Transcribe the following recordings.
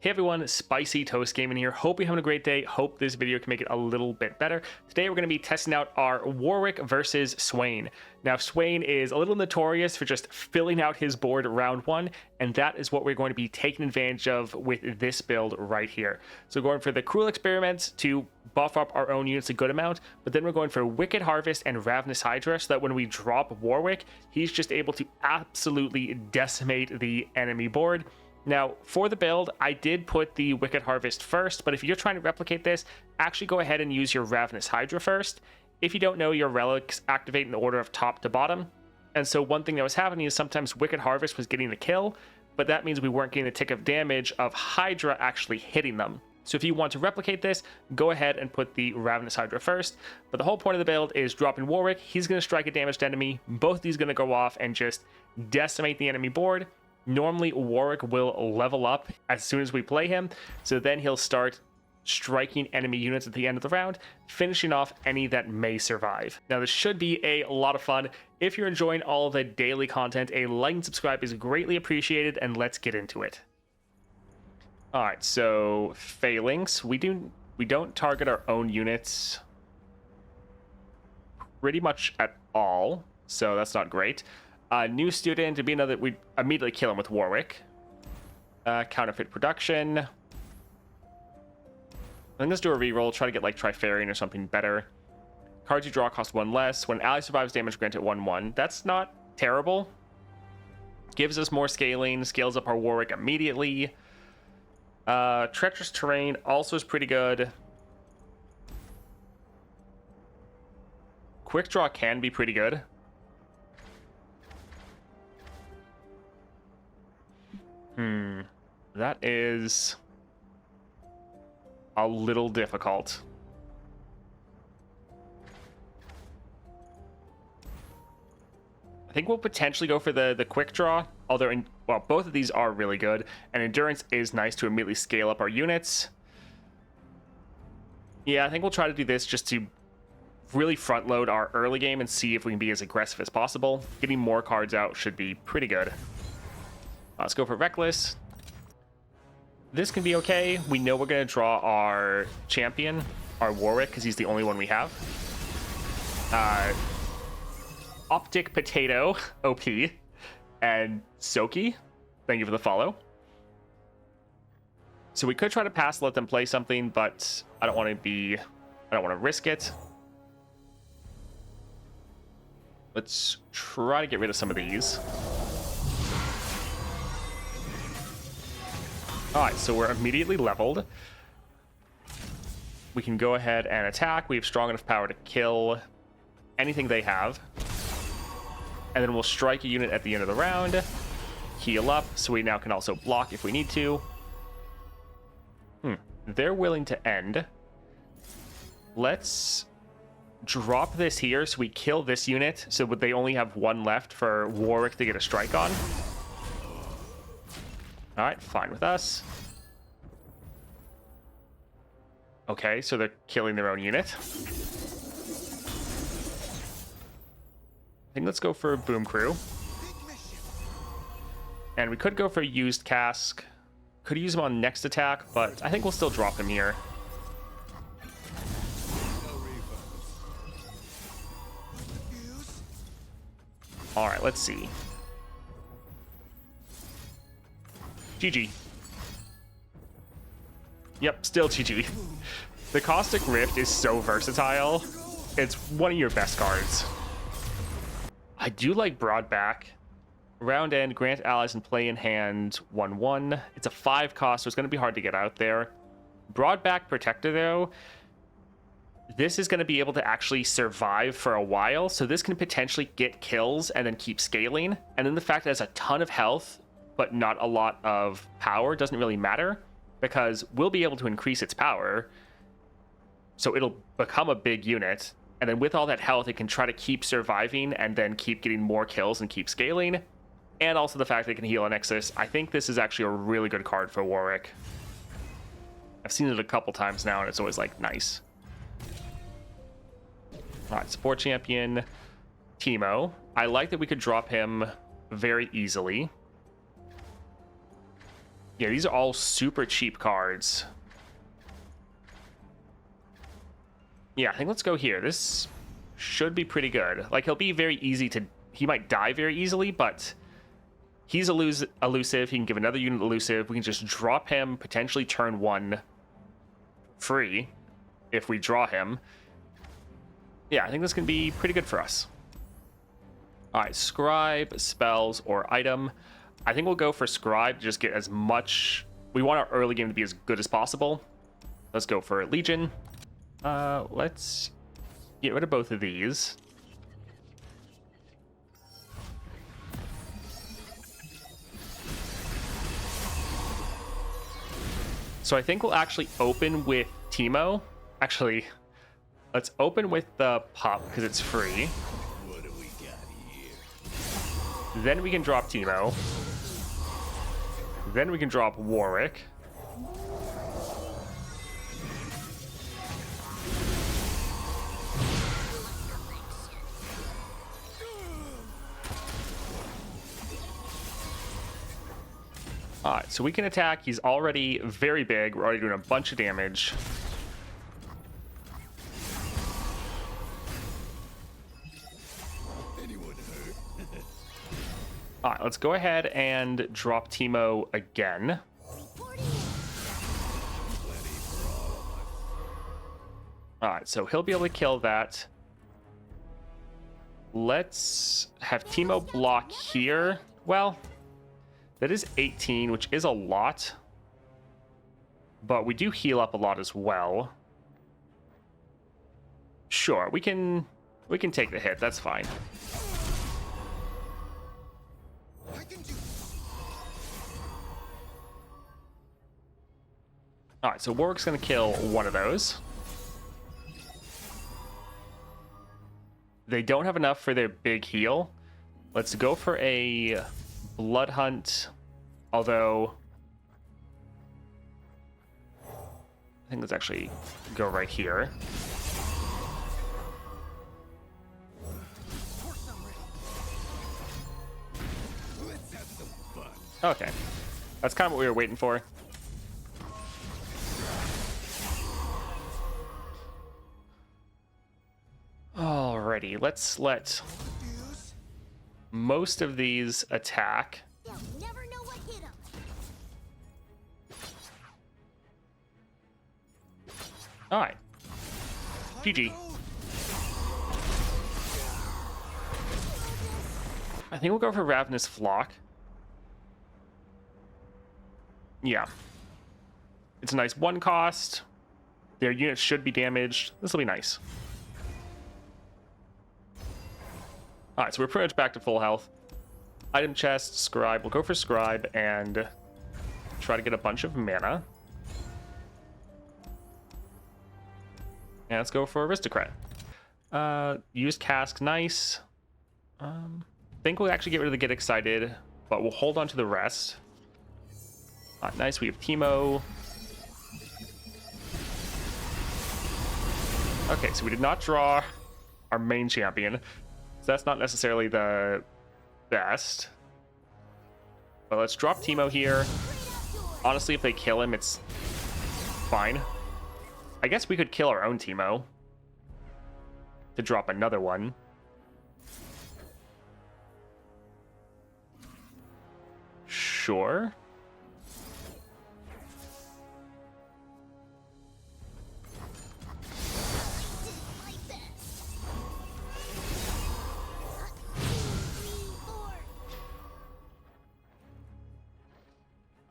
Hey everyone, Spicy Toast Gaming here. Hope you're having a great day. Hope this video can make it a little bit better. Today we're going to be testing out our Warwick versus Swain. Now Swain is a little notorious for just filling out his board round one, and that is what we're going to be taking advantage of with this build right here. So going for the Cruel Experiments to buff up our own units a good amount, but then we're going for Wicked Harvest and Ravenous Hydra so that when we drop Warwick, he's just able to absolutely decimate the enemy board. Now, for the build, I did put the Wicked Harvest first, but if you're trying to replicate this, actually go ahead and use your Ravenous Hydra first. If you don't know, your relics activate in the order of top to bottom. And so one thing that was happening is sometimes Wicked Harvest was getting the kill, but that means we weren't getting a tick of damage of Hydra actually hitting them. So if you want to replicate this, go ahead and put the Ravenous Hydra first. But the whole point of the build is dropping Warwick. He's going to strike a damaged enemy. Both of these going to go off and just decimate the enemy board. Normally, Warwick will level up as soon as we play him, so then he'll start striking enemy units at the end of the round, finishing off any that may survive. Now, this should be a lot of fun. If you're enjoying all of the daily content, a like and subscribe is greatly appreciated, and let's get into it. All right, so Phalanx, we don't target our own units pretty much at all, so that's not great. New student to be another, we immediately kill him with Warwick. Counterfeit production. Then let's do a reroll, try to get like Trifarian or something better. Cards you draw cost one less. When ally survives, damage granted 1/1. That's not terrible. Gives us more scaling, scales up our Warwick immediately. Treacherous terrain also is pretty good. Quick draw can be pretty good. That is a little difficult. I think we'll potentially go for the quick draw, although well, both of these are really good, and endurance is nice to immediately scale up our units. Yeah, I think we'll try to do this just to really front load our early game and see if we can be as aggressive as possible. Getting more cards out should be pretty good. Let's go for Reckless. This can be okay. We know we're going to draw our champion, our Warwick, because he's the only one we have. Optic Potato, OP, and Soki. Thank you for the follow. So we could try to pass, let them play something, but I don't want to risk it. Let's try to get rid of some of these. Alright, so we're immediately leveled. We can go ahead and attack. We have strong enough power to kill anything they have. And then we'll strike a unit at the end of the round. Heal up, so we now can also block if we need to. They're willing to end. Let's drop this here so we kill this unit, so they only have one left for Warwick to get a strike on. Alright, fine with us. Okay, so they're killing their own unit. I think let's go for Boom Crew. And we could go for Used Cask. Could use him on next attack, but I think we'll still drop him here. Alright, let's see. GG. Yep, still GG. The Caustic Rift is so versatile. It's one of your best cards. I do like Broadback. Round end, grant allies and play in hand 1/1. It's a 5 cost, so it's going to be hard to get out there. Broadback Protector, though, this is going to be able to actually survive for a while, so this can potentially get kills and then keep scaling. And then the fact that it has a ton of health but not a lot of power doesn't really matter, because we'll be able to increase its power, so it'll become a big unit, and then with all that health it can try to keep surviving and then keep getting more kills and keep scaling. And also the fact that it can heal a Nexus. I think this is actually a really good card for Warwick. I've seen it a couple times now and it's always like nice. All right, support champion Teemo. I like that we could drop him very easily. Yeah, these are all super cheap cards. Yeah, I think let's go here. This should be pretty good. Like, he'll be very easy to... He might die very easily, but he's elusive. He can give another unit elusive. We can just drop him, potentially turn 1 free if we draw him. Yeah, I think this can be pretty good for us. All right, Scribe, spells, or item. I think we'll go for Scribe to just get as much... We want our early game to be as good as possible. Let's go for Legion. Let's get rid of both of these. So I think we'll actually open with Teemo. Actually, let's open with the pup because it's free. What do we got here? Then we can drop Teemo. Then we can drop Warwick. Alright, so we can attack. He's already very big. We're already doing a bunch of damage. Anyone hurt? Alright, let's go ahead and drop Teemo again. Alright, so he'll be able to kill that. Let's have Teemo block here. Well, that is 18, which is a lot. But we do heal up a lot as well. Sure, we can take the hit. That's fine. Alright, so Warwick's going to kill one of those. They don't have enough for their big heal. Let's go for a Blood Hunt, although I think let's actually go right here. Okay, that's kind of what we were waiting for. Alrighty, let's let most of these attack. Never know what hit 'em. All right. GG. I think we'll go for Ravenous Flock. Yeah. It's a nice 1 cost. Their units should be damaged. This will be nice. All right, so we're pretty much back to full health. Item chest, Scribe. We'll go for Scribe and try to get a bunch of mana. And let's go for Aristocrat. Use Cask, nice. Think we'll actually get rid of the Get Excited, but we'll hold on to the rest. Nice, we have Teemo. Okay, so we did not draw our main champion. So that's not necessarily the best. But let's drop Teemo here. Honestly, if they kill him, it's fine. I guess we could kill our own Teemo to drop another one. Sure.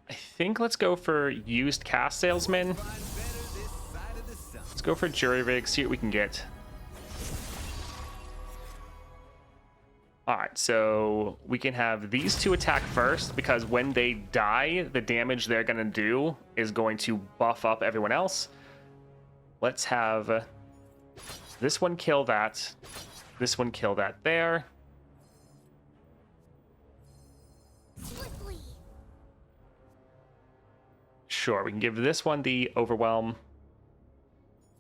I think let's go for used cast salesman. Let's go for jury rig, see what we can get. All right, so we can have these two attack first because when they die, the damage they're gonna do is going to buff up everyone else. Let's have this one kill that, this one kill that there. Sure, we can give this one the overwhelm.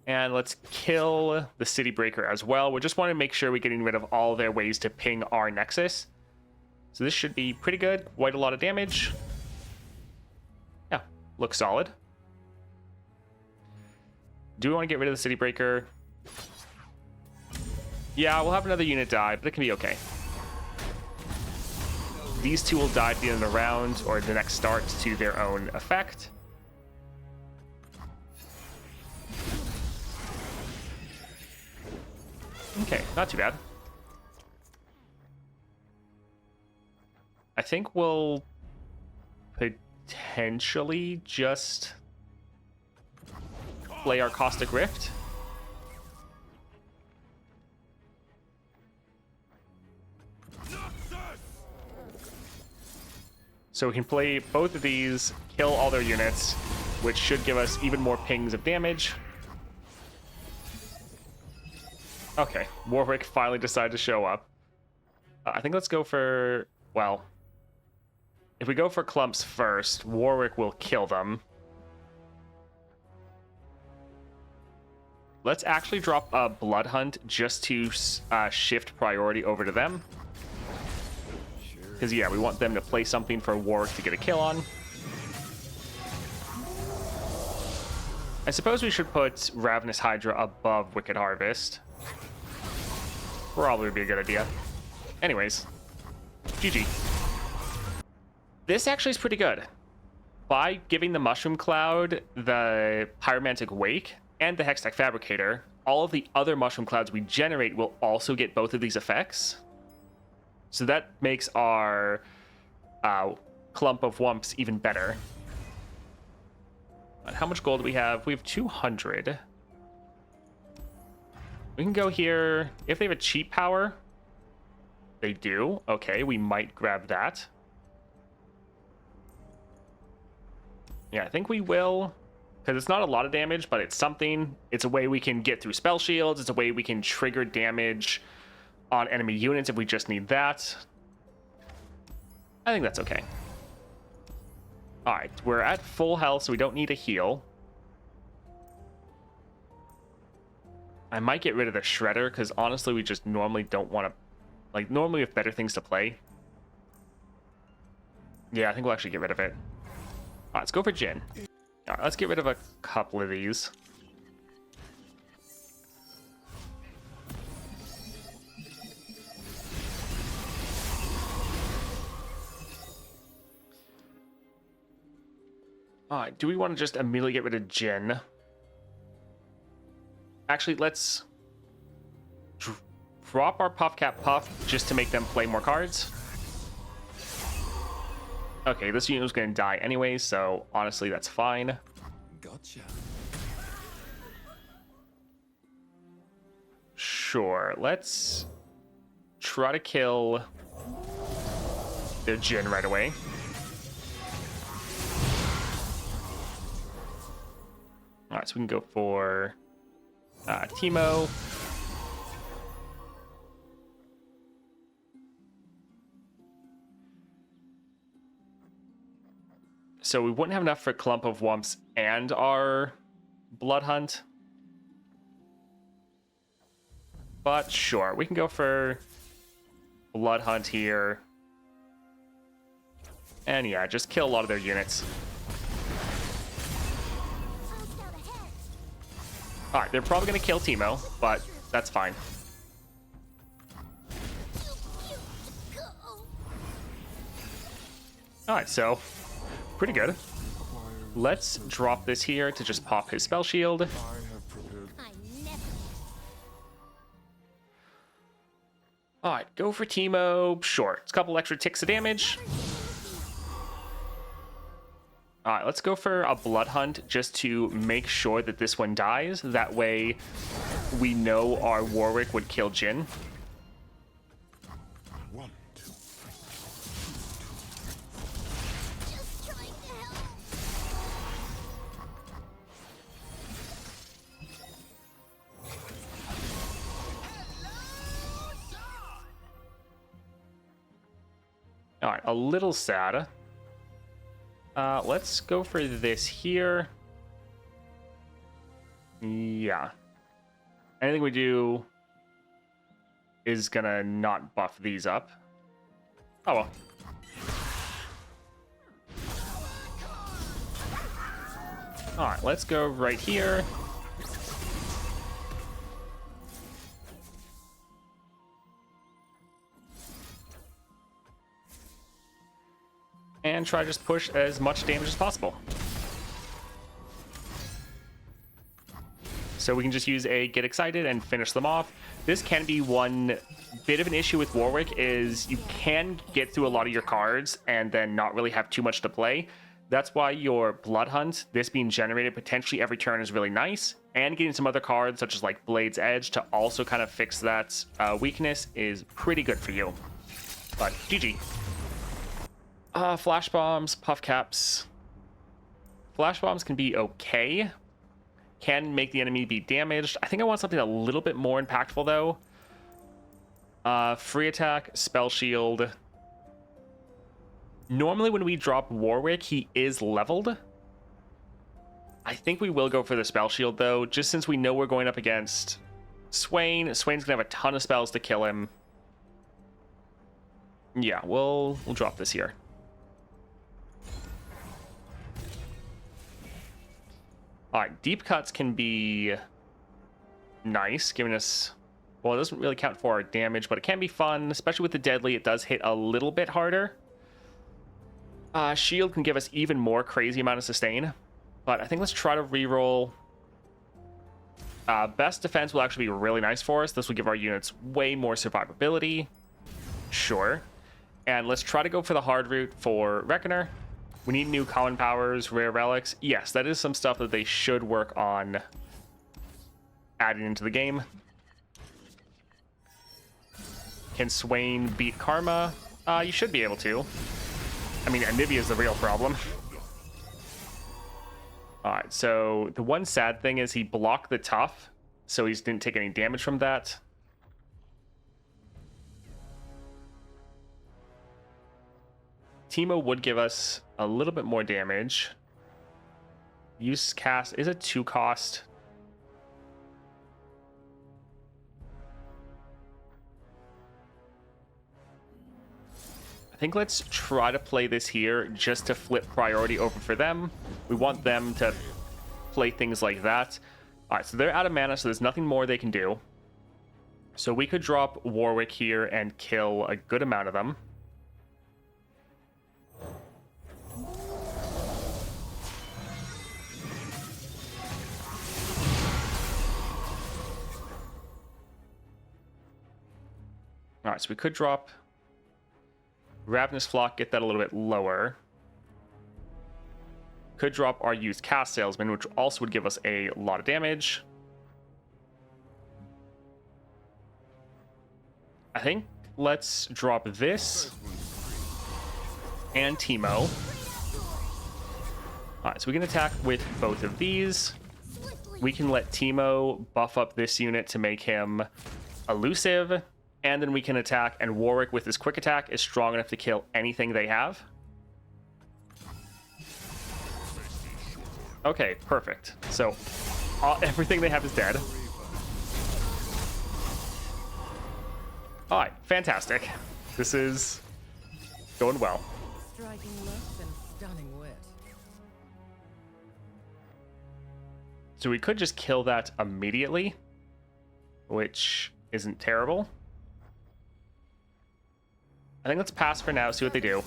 And let's kill the City Breaker as well. We just want to make sure we're getting rid of all their ways to ping our Nexus. So this should be pretty good. Quite a lot of damage. Looks solid. Do we want to get rid of the City Breaker? Yeah, we'll have another unit die, but it can be okay. These two will die at the end of the round or the next start to their own effect. Okay, not too bad. I think we'll potentially just play our Caustic Rift. So we can play both of these, kill all their units, which should give us even more pings of damage. Okay, Warwick finally decided to show up. I think let's go for, well, if we go for clumps first, Warwick will kill them. Let's actually drop a Blood Hunt just to shift priority over to them. Because, yeah, we want them to play something for Warwick to get a kill on. I suppose we should put Ravenous Hydra above Wicked Harvest. Probably would be a good idea. Anyways, GG. This actually is pretty good. By giving the Mushroom Cloud, the Pyromantic Wake, and the Hextech Fabricator, all of the other Mushroom Clouds we generate will also get both of these effects. So that makes our Clump of Wumps even better. And how much gold do we have? We have 200. We can go here. If they have a cheap power, they do. Okay, we might grab that. Yeah, I think we will. Because it's not a lot of damage, but it's something. It's a way we can get through spell shields. It's a way we can trigger damage on enemy units if we just need that. I think that's okay. Alright, we're at full health, so we don't need a heal. I might get rid of the Shredder, because honestly, we just normally don't want to... Like, normally we have better things to play. Yeah, I think we'll actually get rid of it. Alright, let's go for Jin. Alright, let's get rid of a couple of these. Alright, do we want to just immediately get rid of Jin? Actually, let's drop our Puffcat Puff just to make them play more cards. Okay, this unit was going to die anyway, so honestly, that's fine. Gotcha. Sure, let's try to kill their Jin right away. Alright, so we can go for Teemo. So we wouldn't have enough for Clump of Wumps and our Blood Hunt. But sure, we can go for Blood Hunt here. And yeah, just kill a lot of their units. Alright, they're probably going to kill Teemo, but that's fine. Alright, so pretty good. Let's drop this here to just pop his spell shield. Alright, go for Teemo. Sure, it's a couple extra ticks of damage. Alright, let's go for a Blood Hunt just to make sure that this one dies. That way we know our Warwick would kill Jin. Alright, a little sad. Let's go for this here. Yeah. Anything we do is gonna not buff these up. Oh well. All right, let's go right here. And try to just push as much damage as possible. So we can just use a get excited and finish them off. This can be one bit of an issue with Warwick, is you can get through a lot of your cards and then not really have too much to play. That's why your Blood Hunt, this being generated potentially every turn, is really nice. And getting some other cards such as like Blade's Edge to also kind of fix that weakness is pretty good for you. But GG. Flash bombs, puff caps. Flash bombs can be okay. Can make the enemy be damaged. I think I want something a little bit more impactful though. Free attack, spell shield. Normally when we drop Warwick, he is leveled. I think we will go for the spell shield though, just since we know we're going up against Swain. Swain's gonna have a ton of spells to kill him. Yeah, we'll drop this here. All right, deep cuts can be nice, giving us, well, it doesn't really count for our damage, but it can be fun, especially with the deadly. It does hit a little bit harder. Shield can give us even more crazy amount of sustain, but I think let's try to reroll. Best defense will actually be really nice for us. This will give our units way more survivability. Sure. And let's try to go for the hard route for Reckoner. We need new common powers, rare relics. Yes, that is some stuff that they should work on adding into the game. Can Swain beat Karma? You should be able to. I mean, Anivia is the real problem. Alright, so the one sad thing is he blocked the tough, so he didn't take any damage from that. Teemo would give us a little bit more damage. Use cast is a 2 cost. I think let's try to play this here just to flip priority over for them. We want them to play things like that. All right, so they're out of mana, so there's nothing more they can do. So we could drop Warwick here and kill a good amount of them. All right, so we could drop Ravenous Flock, get that a little bit lower. Could drop our used Cast Salesman, which also would give us a lot of damage. I think let's drop this and Teemo. Alright, so we can attack with both of these. We can let Teemo buff up this unit to make him elusive. And then we can attack, and Warwick with his quick attack is strong enough to kill anything they have. Okay, perfect. So everything they have is dead. All right, fantastic. This is going well. Striking left and stunning wit. So we could just kill that immediately, which isn't terrible. I think let's pass for now, see what they do.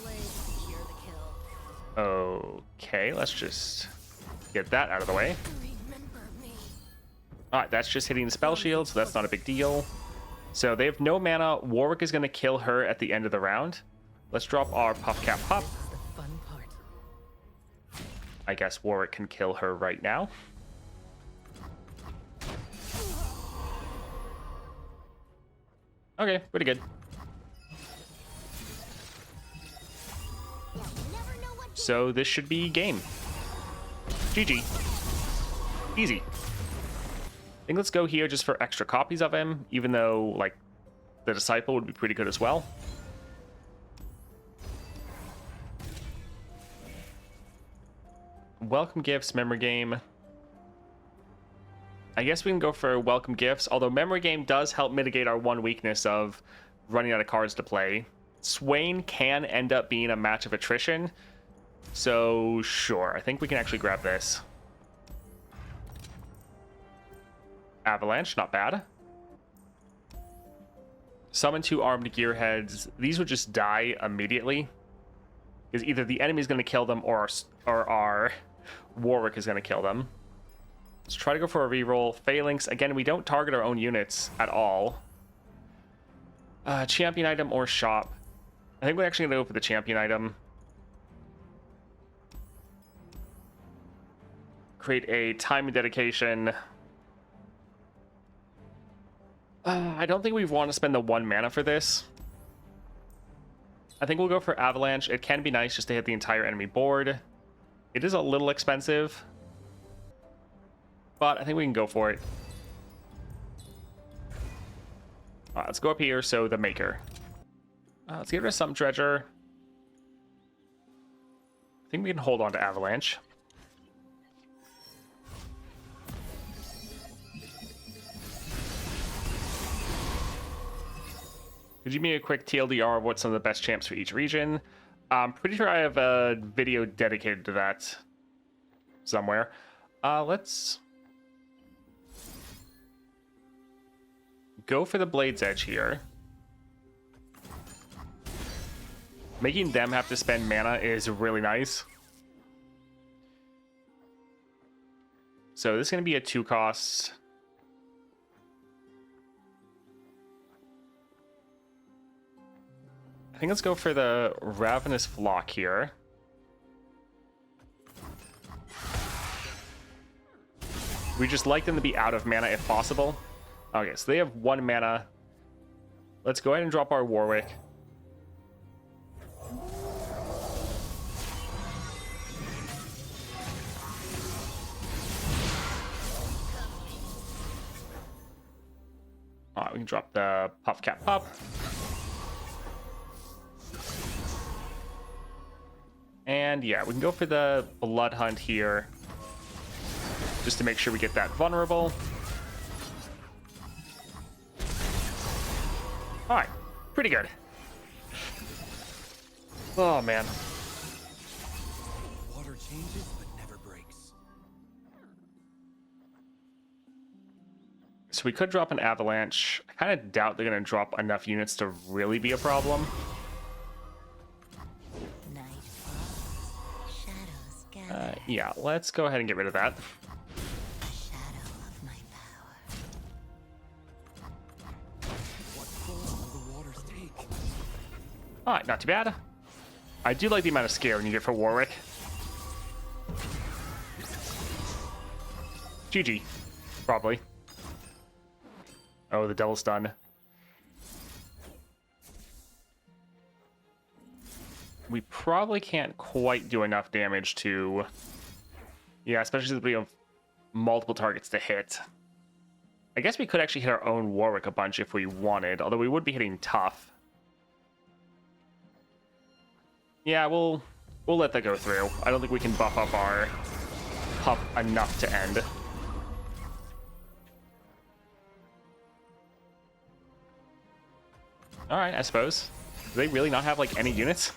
Okay, let's just get that out of the way. Alright, that's just hitting the spell shield, so that's not a big deal. So they have no mana. Warwick is going to kill her at the end of the round. Let's drop our Puff Cap Pup. The fun part. I guess Warwick can kill her right now. Okay, pretty good. So this should be game. GG. Easy. I think let's go here just for extra copies of him, even though, like, the Disciple would be pretty good as well. Welcome Gifts, Memory Game. I guess we can go for Welcome Gifts, although Memory Game does help mitigate our one weakness of running out of cards to play. Swain can end up being a match of attrition, so sure, I think we can actually grab this. Avalanche, not bad. Summon 2 armed gearheads. These would just die immediately. Because either the enemy is going to kill them or our Warwick is going to kill them. Let's try to go for a reroll. Phalanx. Again, we don't target our own units at all. Champion item or shop. I think we're actually going to go for the champion item. Create a time and dedication. I don't think we want to spend the 1 mana for this. I think we'll go for Avalanche. It can be nice just to hit the entire enemy board. It is a little expensive, but I think we can go for it. Let's go up here. So the Maker. Let's get rid of some Dredger. I think we can hold on to Avalanche. Could you give me a quick TLDR of what some of the best champs for each region? I'm pretty sure I have a video dedicated to that somewhere. Let's go for the Blade's Edge here. Making them have to spend mana is really nice. So this is going to be a 2 cost. I think let's go for the Ravenous Flock here. We just like them to be out of mana if possible. Okay, so they have 1 mana. Let's go ahead and drop our Warwick. Alright, we can drop the Puff Cat Pup. And yeah, we can go for the Blood Hunt here, just to make sure we get that vulnerable. All right, pretty good. Oh man. Water changes but never breaks. So we could drop an Avalanche. I kind of doubt they're going to drop enough units to really be a problem. Yeah, let's go ahead and get rid of that. Shadow of my power. What form will the waters take? All right, not too bad. I do like the amount of scare you get for Warwick. GG, probably. Oh, the Devil's Stun. We probably can't quite do enough damage to... Yeah, especially since we have multiple targets to hit. I guess we could actually hit our own Warwick a bunch if we wanted, although we would be hitting tough. Yeah, we'll let that go through. I don't think we can buff up our pup enough to end. Alright, I suppose. Do they really not have, like, any units?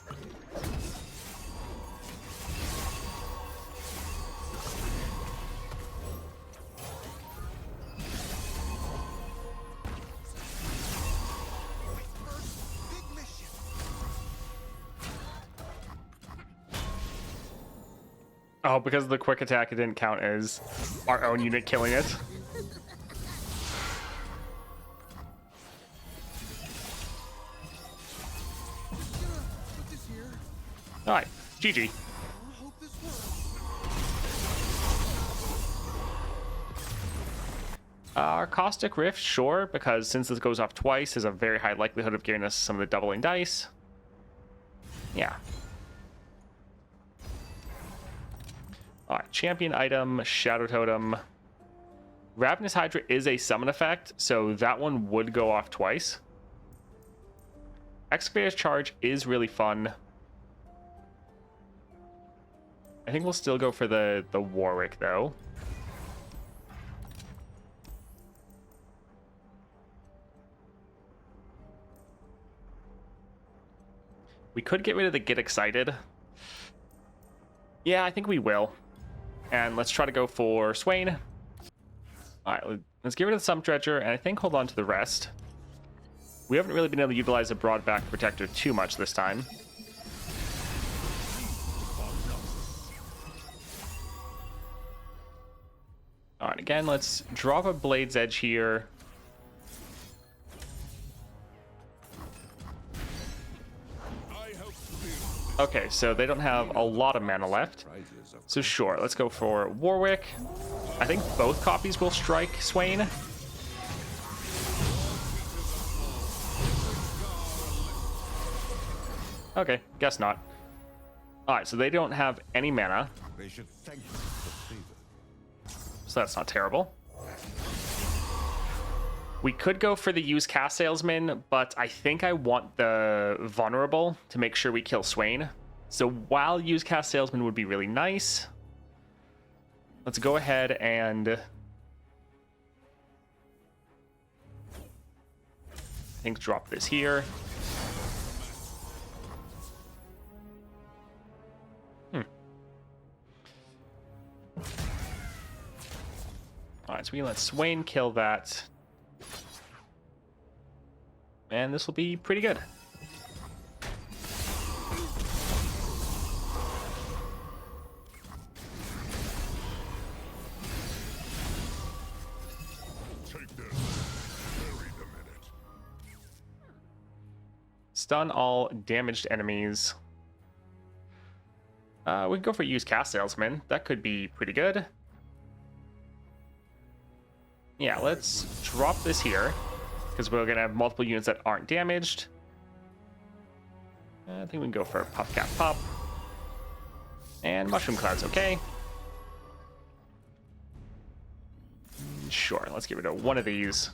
Oh, because of the quick attack, it didn't count as our own unit killing it. Alright, GG. Our Caustic Rift, sure, because since this goes off twice, there's a very high likelihood of giving us some of the doubling dice. Yeah. Alright, champion item, Shadow Totem. Ravenous Hydra is a summon effect, so that one would go off twice. Excavator's Charge is really fun. I think we'll still go for the Warwick, though. We could get rid of the Get Excited. Yeah, I think we will. And let's try to go for Swain. All right, let's get rid of the Sump Dredger, and I think hold on to the rest. We haven't really been able to utilize the Broadback Protector too much this time. All right, again, let's drop a Blade's Edge here. Okay, so they don't have a lot of mana left. So sure, let's go for Warwick. I think both copies will strike Swain. Okay, guess not. Alright, so they don't have any mana. They should thank you for the favor. So that's not terrible. We could go for the use Cast Salesman, but I think I want the Vulnerable to make sure we kill Swain. So while use Cast Salesman would be really nice, let's go ahead and I think drop this here. Alright, so we can let Swain kill that. And this will be pretty good. Take this. Bury them in it. Stun all damaged enemies. We can go for use Cast Salesman. That could be pretty good. Yeah, let's drop this here, because we're going to have multiple units that aren't damaged. I think we can go for Puff Cat Pop. And Mushroom Cloud's okay. Sure, let's get rid of one of these.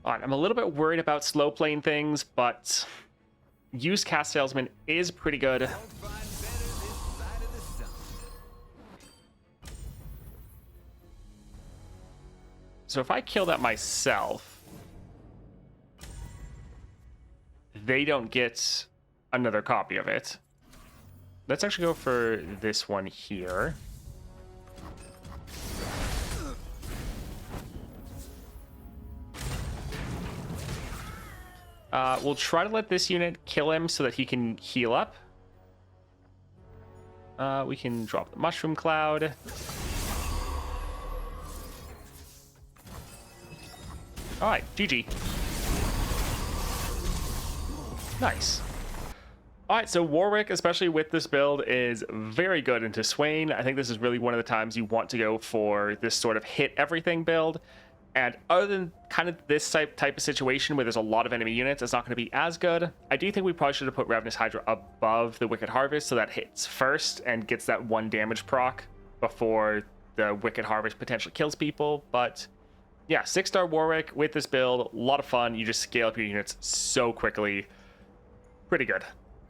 Alright, I'm a little bit worried about slow playing things, but use Cast Salesman is pretty good. So if I kill that myself, they don't get another copy of it. Let's actually go for this one here. We'll try to let this unit kill him so that he can heal up. We can drop the Mushroom Cloud. Alright, GG. Nice. Alright, so Warwick, especially with this build, is very good into Swain. I think this is really one of the times you want to go for this sort of hit everything build. And other than kind of this type of situation where there's a lot of enemy units, it's not going to be as good. I do think we probably should have put Ravenous Hydra above the Wicked Harvest so that hits first and gets that 1 damage proc before the Wicked Harvest potentially kills people. But yeah, 6-star Warwick with this build, a lot of fun. You just scale up your units so quickly. Pretty good.